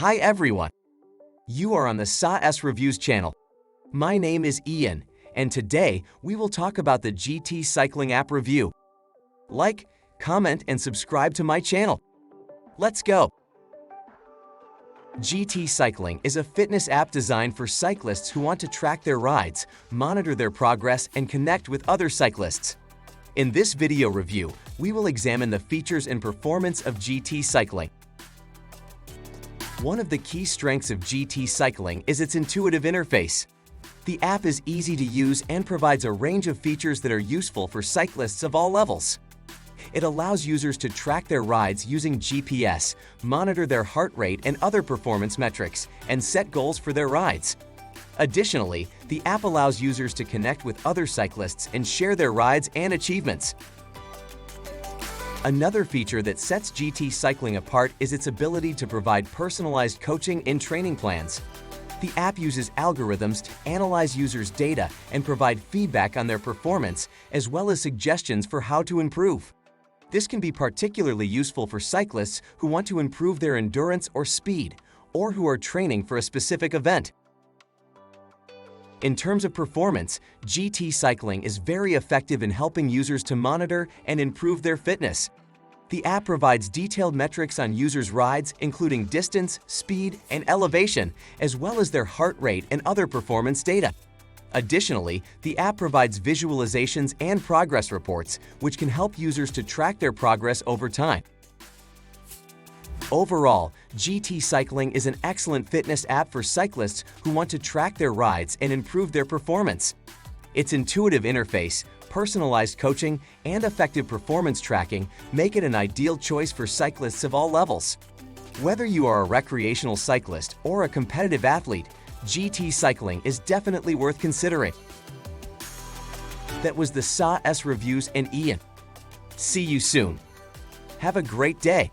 Hi everyone! You are on the SAS Reviews channel. My name is Ian, and today we will talk about the GT Cycling App review. Like, comment, and subscribe to my channel. Let's go! GT Cycling is a fitness app designed for cyclists who want to track their rides, monitor their progress, and connect with other cyclists. In this video review, we will examine the features and performance of GT Cycling. One of the key strengths of GT Cycling is its intuitive interface. The app is easy to use and provides a range of features that are useful for cyclists of all levels. It allows users to track their rides using GPS, monitor their heart rate and other performance metrics, and set goals for their rides. Additionally, the app allows users to connect with other cyclists and share their rides and achievements. Another feature that sets GT Cycling apart is its ability to provide personalized coaching and training plans. The app uses algorithms to analyze users' data and provide feedback on their performance, as well as suggestions for how to improve. This can be particularly useful for cyclists who want to improve their endurance or speed, or who are training for a specific event. In terms of performance, GT Cycling is very effective in helping users to monitor and improve their fitness. The app provides detailed metrics on users' rides, including distance, speed, and elevation, as well as their heart rate and other performance data. Additionally, the app provides visualizations and progress reports, which can help users to track their progress over time. Overall, GT Cycling is an excellent fitness app for cyclists who want to track their rides and improve their performance. Its intuitive interface, personalized coaching, and effective performance tracking make it an ideal choice for cyclists of all levels. Whether you are a recreational cyclist or a competitive athlete, GT Cycling is definitely worth considering. That was the SAS Reviews and Ian. See you soon. Have a great day.